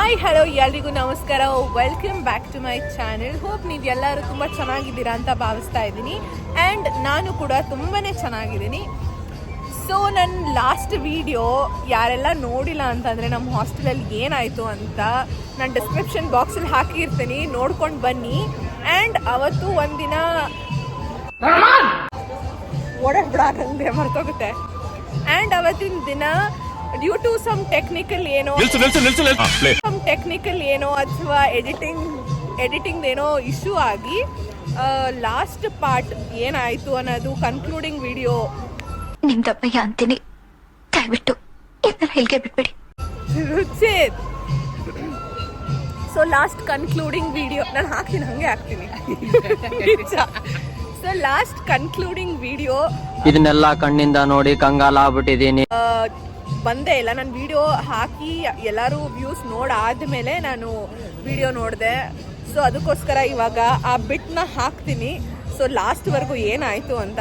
Hi hello ಎಲ್ರಿಗೂ ನಮಸ್ಕಾರ, welcome back to my channel. Hope ನೀವೆಲ್ಲರೂ ತುಂಬ ಚೆನ್ನಾಗಿದ್ದೀರಾ ಅಂತ ಭಾವಿಸ್ತಾ ಇದ್ದೀನಿ. ಆ್ಯಂಡ್ ನಾನು ಕೂಡ ತುಂಬಾ ಚೆನ್ನಾಗಿದ್ದೀನಿ. ಸೊ ನನ್ನ ಲಾಸ್ಟ್ ವಿಡಿಯೋ ಯಾರೆಲ್ಲ ನೋಡಿಲ್ಲ ಅಂತಂದರೆ ನಮ್ಮ ಹಾಸ್ಟೆಲಲ್ಲಿ ಏನಾಯಿತು ಅಂತ ನಾನು ಡಿಸ್ಕ್ರಿಪ್ಷನ್ ಬಾಕ್ಸಲ್ಲಿ ಹಾಕಿರ್ತೀನಿ, ನೋಡ್ಕೊಂಡು ಬನ್ನಿ. ಆ್ಯಂಡ್ ಅವತ್ತು ಒಂದಿನ ಬಿಡಾಕಂದ್ರೆ ಮರ್ತೋಗುತ್ತೆ. ಆ್ಯಂಡ್ ಅವತ್ತಿನ ದಿನ ಡ್ಯೂ ಟು ಸಮ್ ಟೆಕ್ನಿಕಲ್ ಏನೋ ಅಥವಾ ಎಡಿಟಿಂಗ್ ಏನೋ ಇಶ್ಯೂ ಆಗಿ ಲಾಸ್ಟ್ ಪಾರ್ಟ್ ಏನಾಯಿತು ಅನ್ನೋದು ಕನ್ಕ್ಲೂಡಿಂಗ್ ವಿಡಿಯೋ ನಿಮ್ದಪ್ಪಯ್ಯ ಅಂತೀನಿ, ದಯವಿಟ್ಟು ಇದನ್ನ ಹೇಳಿಕೆ ಬಿಟ್ಬಿಡಿ. ಸೊ ಲಾಸ್ಟ್ ಕನ್ಕ್ಲೂಡಿಂಗ್ ವಿಡಿಯೋ ನಾನು ಹಾಕ್ತೀನಿ, ಹಂಗೆ ಹಾಕ್ತೀನಿ. ಸೊ ಲಾಸ್ಟ್ ಕನ್ಕ್ಲೂಡಿಂಗ್ ವಿಡಿಯೋ ಇದನ್ನೆಲ್ಲ ಕಣ್ಣಿಂದ ನೋಡಿ ಕಂಗಾಲಾಗ್ಬಿಟ್ಟಿದ್ದೀನಿ. ಬಂದೇ ಇಲ್ಲ. ನಾನು ವಿಡಿಯೋ ಹಾಕಿ ಎಲ್ಲರೂ ವ್ಯೂಸ್ ನೋಡಾದ್ಮೇಲೆ ನಾನು ವಿಡಿಯೋ ನೋಡಿದೆ. ಸೊ ಅದಕ್ಕೋಸ್ಕರ ಇವಾಗ ಆ ಬಿಟ್ನ ಹಾಕ್ತೀನಿ. ಸೊ ಲಾಸ್ಟ್ವರೆಗೂ ಏನಾಯಿತು ಅಂತ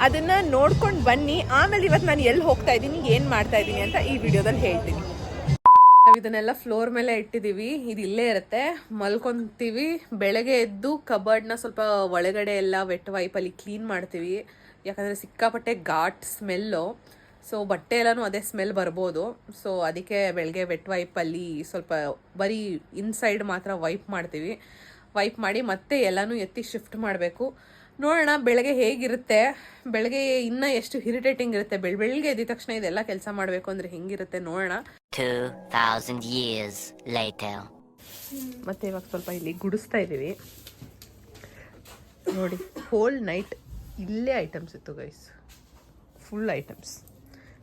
ಅದನ್ನು ನೋಡ್ಕೊಂಡು ಬನ್ನಿ. ಆಮೇಲೆ ಇವತ್ತು ನಾನು ಎಲ್ಲಿ ಹೋಗ್ತಾ ಇದ್ದೀನಿ, ಏನು ಮಾಡ್ತಾ ಇದ್ದೀನಿ ಅಂತ ಈ ವಿಡಿಯೋದಲ್ಲಿ ಹೇಳ್ತೀನಿ. ನಾವು ಇದನ್ನೆಲ್ಲ ಫ್ಲೋರ್ ಮೇಲೆ ಇಟ್ಟಿದ್ದೀವಿ, ಇದು ಇಲ್ಲೇ ಇರುತ್ತೆ, ಮಲ್ಕೊತೀವಿ. ಬೆಳಗ್ಗೆ ಎದ್ದು ಕಬರ್ಡ್ನ ಸ್ವಲ್ಪ ಒಳಗಡೆ ಎಲ್ಲ ವೆಟ್ ವೈಪಲ್ಲಿ ಕ್ಲೀನ್ ಮಾಡ್ತೀವಿ, ಯಾಕಂದರೆ ಸಿಕ್ಕಾಪಟ್ಟೆ ಘಾಟ್ ಸ್ಮೆಲ್ಲು. ಸೊ ಬಟ್ಟೆ ಎಲ್ಲನೂ ಅದೇ ಸ್ಮೆಲ್ ಬರ್ಬೋದು. ಸೊ ಅದಕ್ಕೆ ಬೆಳಗ್ಗೆ ವೆಟ್ ವೈಪಲ್ಲಿ ಸ್ವಲ್ಪ ಬರೀ ಇನ್ಸೈಡ್ ಮಾತ್ರ ವೈಪ್ ಮಾಡ್ತೀವಿ. ವೈಪ್ ಮಾಡಿ ಮತ್ತೆ ಎಲ್ಲನೂ ಎತ್ತಿ ಶಿಫ್ಟ್ ಮಾಡಬೇಕು. ನೋಡೋಣ ಬೆಳಗ್ಗೆ ಹೇಗಿರುತ್ತೆ, ಬೆಳಗ್ಗೆ ಇನ್ನೂ ಎಷ್ಟು ಇರಿಟೇಟಿಂಗ್ ಇರುತ್ತೆ. ಬೆಳಗ್ಗೆ ಎದ್ದ ತಕ್ಷಣ ಇದೆಲ್ಲ ಕೆಲಸ ಮಾಡಬೇಕು ಅಂದರೆ ಹೆಂಗಿರುತ್ತೆ ನೋಡೋಣ. 2000 years later. ಮತ್ತೆ ಇವಾಗ ಸ್ವಲ್ಪ ಇಲ್ಲಿ ಗುಡಿಸ್ತಾ ಇದ್ದೀವಿ ನೋಡಿ. ಹೋಲ್ ನೈಟ್ ಇಲ್ಲೇ ಐಟಮ್ಸ್ ಇತ್ತು ಗೈಸ್, ಫುಲ್ ಐಟಮ್ಸ್.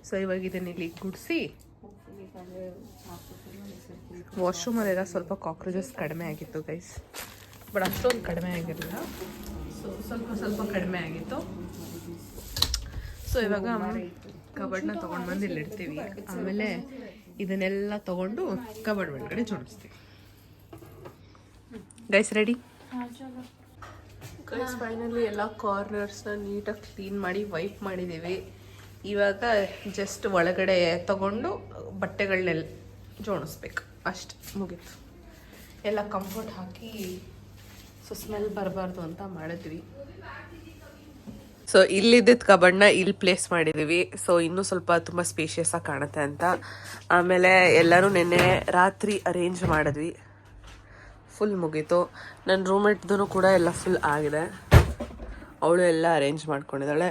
ಸೊ ಇವಾಗ ಇದನ್ನ ಇಲ್ಲಿ ಗುಡಿಸಿ ವಾಶ್ರೂಮಲ್ಲೆಲ್ಲ ಸ್ವಲ್ಪ ಕಾಕ್ರೋಚಸ್ ಕಡಿಮೆ ಆಗಿತ್ತು ಗೈಸ್, ಬಟ್ ಅಷ್ಟೊಂದು ಕಡಿಮೆ ಆಗಿರಲಿಲ್ಲ. ಸೊ ಸ್ವಲ್ಪ ಕಡಿಮೆ ಆಗಿತ್ತು. ಸೊ ಇವಾಗ ಕಬರ್ಡ್ನ ತೊಗೊಂಡು ಬಂದು ಇಲ್ಲಿ ಇಡ್ತೀವಿ. ಆಮೇಲೆ ಇದನ್ನೆಲ್ಲ ತೊಗೊಂಡು ಕಬರ್ಡ್ ಒಳಗಡೆ ಜೋಡಿಸ್ತೀವಿ. Guys ready? ಗೈಸ್ ಫೈನಲಿ ಎಲ್ಲ ಕಾರ್ನರ್ಸ್ನ ನೀಟಾಗಿ ಕ್ಲೀನ್ ಮಾಡಿ ವೈಪ್ ಮಾಡಿದ್ದೀವಿ. ಇವಾಗ ಜಸ್ಟ್ ಒಳಗಡೆ ತಗೊಂಡು ಬಟ್ಟೆಗಳನ್ನೆಲ್ಲ ಜೋಡಿಸ್ಬೇಕು, ಅಷ್ಟು ಮುಗೀತು. ಎಲ್ಲ ಕಂಫರ್ಟ್ ಹಾಕಿ ಸೊ ಸ್ಮೆಲ್ ಬರಬಾರ್ದು ಅಂತ ಮಾಡಿದ್ವಿ. ಸೊ ಇಲ್ಲಿದ್ದ ಕಬರ್ಡ್ನ ಇಲ್ಲಿ ಪ್ಲೇಸ್ ಮಾಡಿದ್ದೀವಿ. ಸೊ ಇನ್ನೂ ಸ್ವಲ್ಪ ತುಂಬ ಸ್ಪೇಷಿಯಸ್ ಆಗಿ ಕಾಣುತ್ತೆ ಅಂತ. ಆಮೇಲೆ ಎಲ್ಲರೂ ನೆನ್ನೆ ರಾತ್ರಿ ಅರೇಂಜ್ ಮಾಡಿದ್ವಿ, ಫುಲ್ ಮುಗೀತು. ನನ್ನ ರೂಮ್ಮೇಟ್ದು ಕೂಡ ಎಲ್ಲ ಫುಲ್ ಆಗಿದೆ, ಅವಳು ಎಲ್ಲ ಅರೇಂಜ್ ಮಾಡ್ಕೊಂಡಿದ್ದಾಳೆ.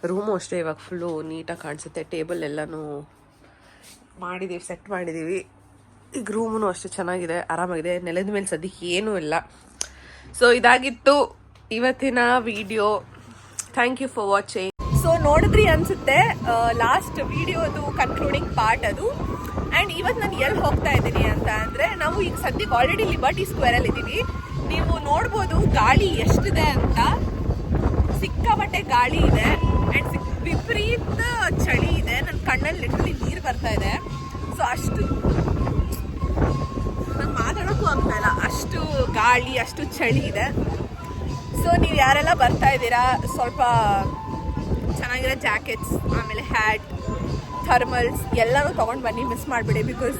ರೂಮು ಅಷ್ಟೇ ಇವಾಗ ಫುಲ್ಲು ನೀಟಾಗಿ ಕಾಣಿಸುತ್ತೆ. ಟೇಬಲ್ ಎಲ್ಲನೂ ಮಾಡಿದ್ದೀವಿ, ಸೆಟ್ ಮಾಡಿದ್ದೀವಿ. ಈಗ ರೂಮೂ ಅಷ್ಟೇ ಚೆನ್ನಾಗಿದೆ, ಆರಾಮಾಗಿದೆ. ನೆಲದ ಮೇಲೆ ಸದ್ಯಕ್ಕೆ ಏನೂ ಇಲ್ಲ. ಸೊ ಇದಾಗಿತ್ತು ಇವತ್ತಿನ video. Thank you for watching. So ನೋಡಿದ್ರಿ ಅನಿಸುತ್ತೆ ಲಾಸ್ಟ್ ವಿಡಿಯೋದು ಕನ್ಕ್ಲೂಡಿಂಗ್ ಪಾರ್ಟ್ ಅದು. ಆ್ಯಂಡ್ ಇವತ್ತು ನಾನು ಎಲ್ಲಿ ಹೋಗ್ತಾ ಇದ್ದೀನಿ ಅಂತ ಅಂದರೆ, ನಾವು ಈಗ ಸದ್ಯಕ್ಕೆ ಆಲ್ರೆಡಿ ಲಿಬರ್ಟಿ ಸ್ಕ್ವೇರಲ್ಲಿ ಇದ್ದೀವಿ. ನೀವು ನೋಡ್ಬೋದು ಗಾಳಿ ಎಷ್ಟಿದೆ ಅಂತ. ಸಿಕ್ಕಾಪಟ್ಟೆ ಗಾಳಿ ಇದೆ ಆ್ಯಂಡ್ ವಿಪರೀತ ಚಳಿ ಇದೆ. ನನ್ನ ಕಣ್ಣಲ್ಲಿ ಲಿಟ್ರಲಿ ನೀರು ಬರ್ತಾ ಇದೆ. ಸೊ ಅಷ್ಟು ನಂಗೆ ಮಾತಾಡೋಕ್ಕೂ ಆಗ್ತಾ ಇಲ್ಲ, ಅಷ್ಟು ಗಾಳಿ, ಅಷ್ಟು ಚಳಿ ಇದೆ. ಸೊ ನೀವು ಯಾರೆಲ್ಲ ಬರ್ತಾ ಇದ್ದೀರಾ, ಸ್ವಲ್ಪ ಚೆನ್ನಾಗಿರೋ ಜಾಕೆಟ್ಸ್, ಆಮೇಲೆ ಹ್ಯಾಟ್, ಥರ್ಮಲ್ಸ್ ಎಲ್ಲನೂ ತೊಗೊಂಡು ಬನ್ನಿ, ಮಿಸ್ ಮಾಡಿಬಿಡಿ. ಬಿಕಾಸ್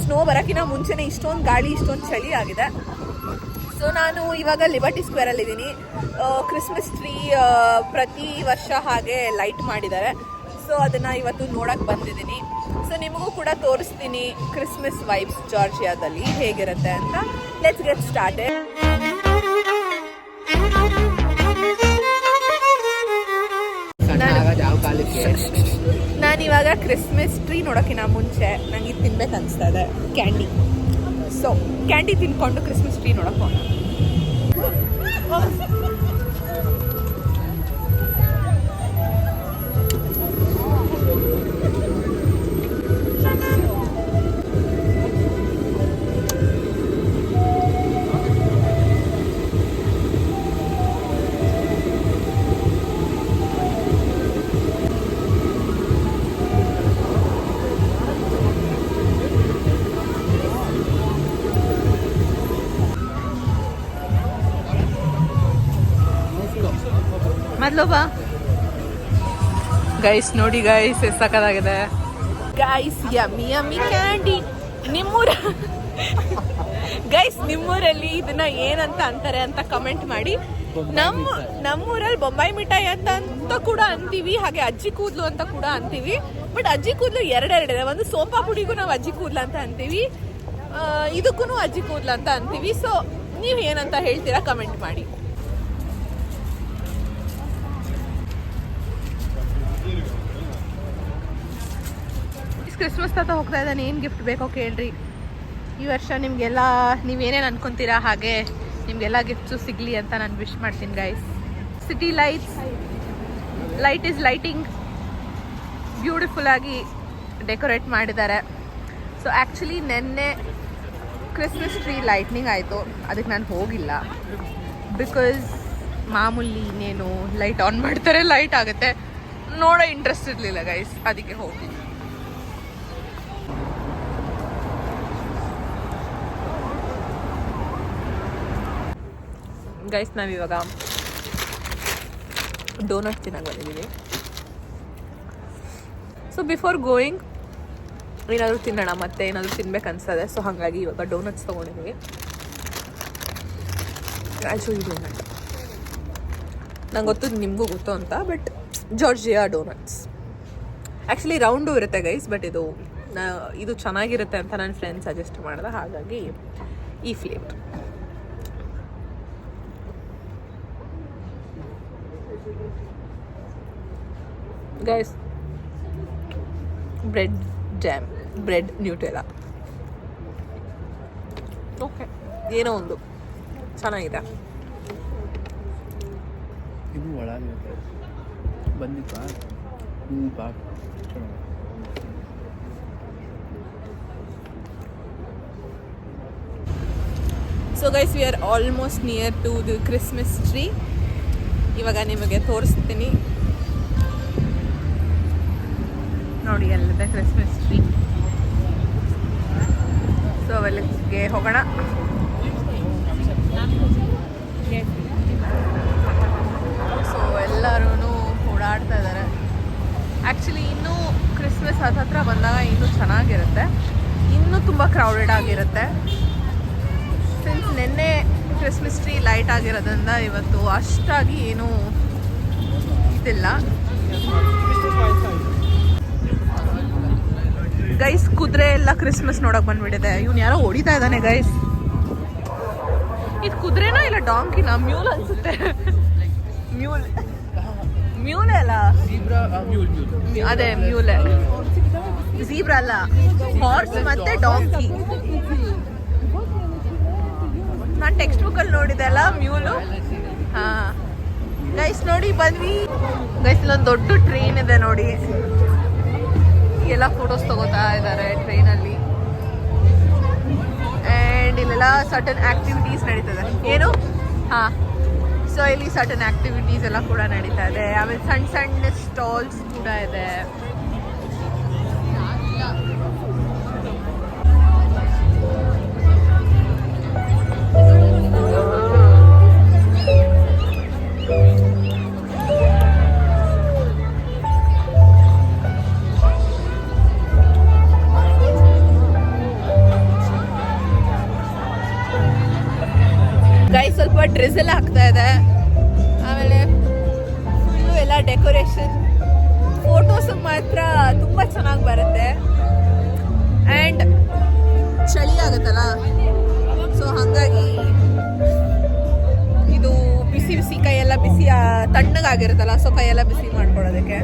ಸ್ನೋ ಬರೋಕ್ಕಿಂತ ಮುಂಚೆನೇ ಇಷ್ಟೊಂದು ಗಾಳಿ, ಇಷ್ಟೊಂದು ಚಳಿ ಆಗಿದೆ. ಸೊ ನಾನು ಇವಾಗ ಲಿಬರ್ಟಿ ಸ್ಕ್ವೇರಲ್ಲಿದ್ದೀನಿ. ಕ್ರಿಸ್ಮಸ್ ಟ್ರೀ ಪ್ರತಿ ವರ್ಷ ಹಾಗೆ ಲೈಟ್ ಮಾಡಿದ್ದಾರೆ. ಸೊ ಅದನ್ನು ಇವತ್ತು ನೋಡೋಕ್ಕೆ ಬಂದಿದ್ದೀನಿ. ಸೊ ನಿಮಗೂ ಕೂಡ ತೋರಿಸ್ತೀನಿ ಕ್ರಿಸ್ಮಸ್ ವೈಬ್ಸ್ ಜಾರ್ಜಿಯಾದಲ್ಲಿ ಹೇಗಿರುತ್ತೆ ಅಂತ. Let's get started. ನಾನಿವಾಗ ಕ್ರಿಸ್ಮಸ್ ಟ್ರೀ ನೋಡೋಕ್ಕಿಂತ ಮುಂಚೆ ನನಗೆ ಇದು ತಿನ್ಬೇಕು ಅನಿಸ್ತಾ ಇದೆ, ಕ್ಯಾಂಡಿ. ಸೊ ಕ್ಯಾಂಡಿ ತಿನ್ಕೊಂಡು ಕ್ರಿಸ್ಮಸ್ ಟ್ರೀ ನೋಡೋಕೆ ಹೋಗೋಣ. ಮೊದಲುಬಾ ಗೈಸ್, ನೋಡಿ ಗೈಸ್ ಎಷ್ಟು ಸಕ್ಕತ್ತಾಗಿದೆ ಗೈಸ್. Yummy yummy candy. ನಿಮ್ಮೂರ ಗೈಸ್ ನಿಮ್ಮೂರಲ್ಲಿ ಇದನ್ನ ಏನಂತ ಅಂತಾರೆ ಅಂತ ಕಮೆಂಟ್ ಮಾಡಿ. ನಮ್ಮೂರಲ್ಲಿ ಬೊಂಬಾಯಿ ಮಿಠಾಯಿ ಅಂತ ಕೂಡ ಅಂತೀವಿ, ಹಾಗೆ ಅಜ್ಜಿ ಕೂದ್ಲು ಅಂತ ಕೂಡ ಅಂತೀವಿ. ಬಟ್ ಅಜ್ಜಿ ಕೂದ್ಲು ಎರಡೆರಡಿದೆ. ಒಂದು ಸೋಂಪಾ ಪುಡಿಗೂ ನಾವು ಅಜ್ಜಿ ಕೂದ್ಲು ಅಂತ ಅಂತೀವಿ, ಇದಕ್ಕೂ ಅಜ್ಜಿ ಕೂದ್ಲು ಅಂತ ಅಂತೀವಿ. ಸೊ ನೀವು ಏನಂತ ಹೇಳ್ತೀರಾ ಕಮೆಂಟ್ ಮಾಡಿ. ಕ್ರಿಸ್ಮಸ್ ತಾತ ಹೋಗ್ತಾ ಇದ್ದಾನೆ, ಏನು ಗಿಫ್ಟ್ ಬೇಕೋ ಕೇಳ್ರಿ. ಈ ವರ್ಷ ನಿಮಗೆಲ್ಲ ನೀವೇನೇನು ಅನ್ಕೊತೀರಾ ಹಾಗೆ ನಿಮಗೆಲ್ಲ ಗಿಫ್ಟ್ಸು ಸಿಗಲಿ ಅಂತ ನಾನು ವಿಶ್ ಮಾಡ್ತೀನಿ guys. City light is lighting beautiful ಆಗಿ ಡೆಕೋರೇಟ್ ಮಾಡಿದ್ದಾರೆ. ಸೊ ಆ್ಯಕ್ಚುಲಿ ನೆನ್ನೆ ಕ್ರಿಸ್ಮಸ್ ಟ್ರೀ ಲೈಟ್ನಿಂಗ್ ಆಯಿತು, ಅದಕ್ಕೆ ನಾನು ಹೋಗಿಲ್ಲ. ಬಿಕಾಸ್ ಮಾಮೂಲಿ ಇನ್ನೇನು ಲೈಟ್ ಆನ್ ಮಾಡ್ತಾರೆ, ಲೈಟ್ ಆಗುತ್ತೆ, ನೋಡೋ ಇಂಟ್ರೆಸ್ಟ್ ಇರಲಿಲ್ಲ ಗೈಸ್, ಅದಕ್ಕೆ ಹೋಗಿ. ಗೈಸ್ ನಾವಿವಾಗ ಡೋನಟ್ ತಿನ್ನಕ್ಕೆ ಬಂದಿದ್ದೀವಿ. ಸೊ ಬಿಫೋರ್ ಗೋಯಿಂಗ್ ಏನಾದರೂ ತಿನ್ನೋಣ, ಮತ್ತೆ ಏನಾದರೂ ತಿನ್ಬೇಕು ಅನ್ಸ್ತದೆ. ಸೊ ಹಾಗಾಗಿ ಇವಾಗ ಡೋನಟ್ಸ್ ತೊಗೊಂಡಿದ್ದೀವಿ. ಆ್ಯಕ್ಚುಲಿ ಡೋನಟ್ ನಂಗೆ ಗೊತ್ತು, ನಿಮಗೂ ಗೊತ್ತು ಅಂತ, but Georgia donuts actually round ಇರುತ್ತೆ ಗೈಸ್, ಬಟ್ ಇದು ಚೆನ್ನಾಗಿರುತ್ತೆ ಅಂತ ನನ್ನ ಫ್ರೆಂಡ್ ಸಜೆಸ್ಟ್ ಮಾಡಿದೆ, ಹಾಗಾಗಿ ಈ flavour. Guys bread jam, bread Nutella, okay ಏನೋ ಒಂದು ಚೆನ್ನಾಗಿದೆ. ಇದು ಒಳಗೆ ಬಂದಿತ್ತಾ so guys we are almost near to the Christmas tree. ಇವಾಗ ನಿಮಗೆ ತೋರಿಸ್ತೀನಿ ನೋಡಿ, ಅಲ್ಲಿದೆ ಕ್ರಿಸ್ಮಸ್ ಟ್ರೀ. ಸೊ ಅಲ್ಲಿಗೆ ಹೋಗೋಣ. ಸೊ ಎಲ್ಲರೂ ಓಡಾಡ್ತಾ ಇದ್ದಾರೆ. ಆ್ಯಕ್ಚುಲಿ ಇನ್ನೂ ಕ್ರಿಸ್ಮಸ್ ಹತ್ರ ಬಂದಾಗ ಇನ್ನೂ ಚೆನ್ನಾಗಿರುತ್ತೆ, ಇನ್ನೂ ತುಂಬ ಕ್ರೌಡೆಡ್ ಆಗಿರುತ್ತೆ. ಸಿನ್ಸ್ ನಿನ್ನೆ ಕ್ರಿಸ್ಮಸ್ ಟ್ರೀ ಲೈಟ್ ಆಗಿರೋದ್ರಿಂದ ಇವತ್ತು ಅಷ್ಟಾಗಿ ಏನೂ ಇದಿಲ್ಲ. ಗೈಸ್ ಕುದುರೆ ಎಲ್ಲ ಕ್ರಿಸ್ಮಸ್ ನೋಡಕ್ ಬಂದ್ಬಿಟ್ಟಿದೆ. ಇವ್ನು ಯಾರೋ ಹೊಡಿತಾ ಇದ್ದಾನೆ ಗೈಸ್. ಇದು ಕುದುರೆನಾ ಇಲ್ಲ ಡಾಂಕಿನಾ? ಮ್ಯೂಲ್ ಅನ್ಸುತ್ತೆ. ಮ್ಯೂಲ್ ಅಲ್ಲ, ಅದೇ ಮ್ಯೂಲೆ, ಝೀಬ್ರಾ ಅಲ್ಲ, ಹಾರ್ಸ್ ಮತ್ತೆ ಡಾಂಕಿ. ನಾನು ಟೆಕ್ಸ್ಟ್ ಬುಕ್ಕಲ್ಲಿ ನೋಡಿದೆ ಅಲ್ಲ ಮ್ಯೂಲು. ಹಾ ಗೈಸ್ ನೋಡಿ ಬಂದ್ವಿ ಗೈಸ್. ಇಲ್ಲೊಂದು ದೊಡ್ಡ ಟ್ರೈನ್ ಇದೆ ನೋಡಿ, ಎಲ್ಲ ಫೋಟೋಸ್ ತಗೋತಾ ಇದ್ದಾರೆ ಟ್ರೈನಲ್ಲಿ. ಆ್ಯಂಡ್ ಇಲ್ಲೆಲ್ಲ ಸರ್ಟನ್ ಆ್ಯಕ್ಟಿವಿಟೀಸ್ ನಡೀತದೆ. ಏನು ಹಾಂ, ಸೊ ಇಲ್ಲಿ ಸರ್ಟನ್ ಆ್ಯಕ್ಟಿವಿಟೀಸ್ ಎಲ್ಲ ಕೂಡ ನಡೀತಾ ಇದೆ. ಆಮೇಲೆ ಸಣ್ಣ ಸಣ್ಣ ಸ್ಟಾಲ್ಸ್ ಕೂಡ ಇದೆ. ಗೈಸ್ ಸ್ವಲ್ಪ ಡ್ರಿಸಲ್ ಆಗ್ತಾ ಇದೆ. ಆಮೇಲೆ ಫುಲ್ಲು ಎಲ್ಲ ಡೆಕೋರೇಷನ್, ಫೋಟೋಸ್ ಮಾತ್ರ ತುಂಬ ಚೆನ್ನಾಗಿ ಬರುತ್ತೆ. ಆ್ಯಂಡ್ ಚಳಿ ಆಗುತ್ತಲ್ಲ, ಸೊ ಹಾಗಾಗಿ ಇದು ಬಿಸಿ ಬಿಸಿ ಕೈಯೆಲ್ಲ ಬಿಸಿ ತಣ್ಣಗಾಗಿರುತ್ತಲ್ಲ, ಸೊ ಕೈಯೆಲ್ಲ ಬಿಸಿ ಮಾಡ್ಕೊಳ್ಳೋದಕ್ಕೆ.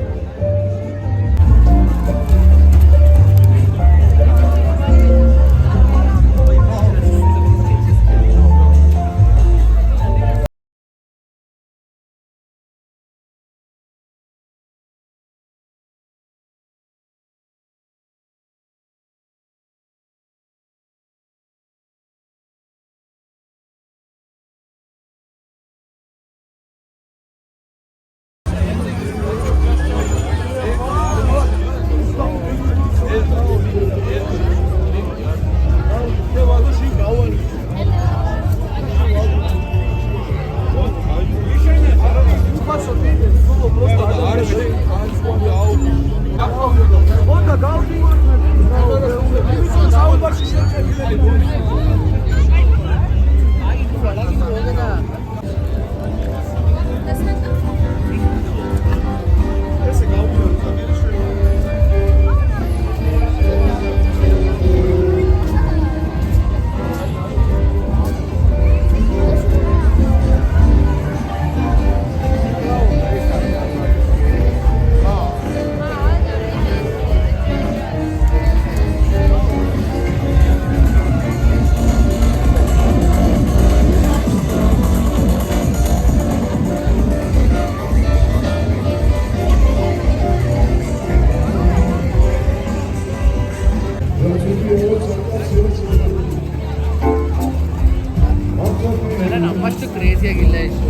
ಕ್ರೇಜಿಯಾಗಿಲ್ಲ ಇಷ್ಟು.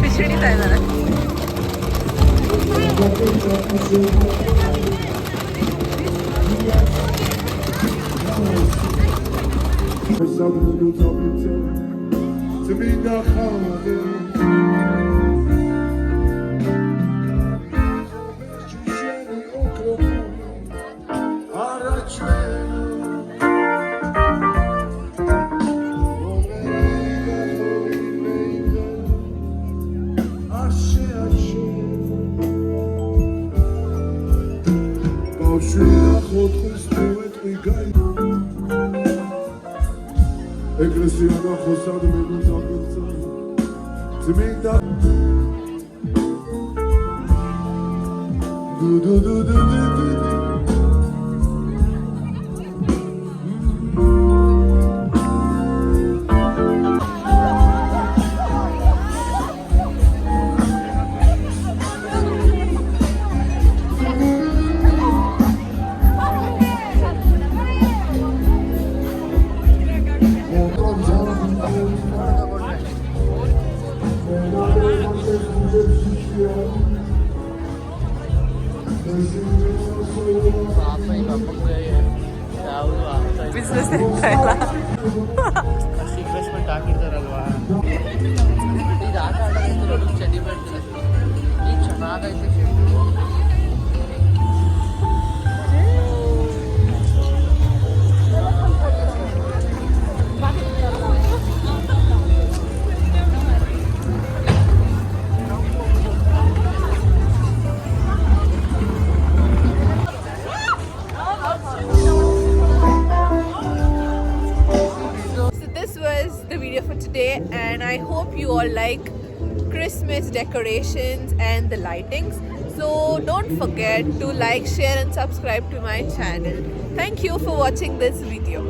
ಫಿಶ್ ಹಿಡಿತಾ ಇದ್ದಾರೆ. Ecclesiana Josad Medusa Gutsa Timida Du du du du du du business ಅಂತ ಇಲ್ಲ. ಅಷ್ಟು ಇನ್ವೆಸ್ಟ್ಮೆಂಟ್ ಹಾಕಿರ್ತಾರಲ್ವಾ. ಇದು ಆಟ ಆಡೋದಕ್ಕೆ ನೋಡಿ ಚಳಿ ಬರ್ತದೆ. ಈಗ ಚೆನ್ನಾಗೈತೆ shed. This was the video for today, and I hope you all like Christmas decorations and the lightings. So don't forget to like, share and subscribe to my channel. Thank you for watching this video.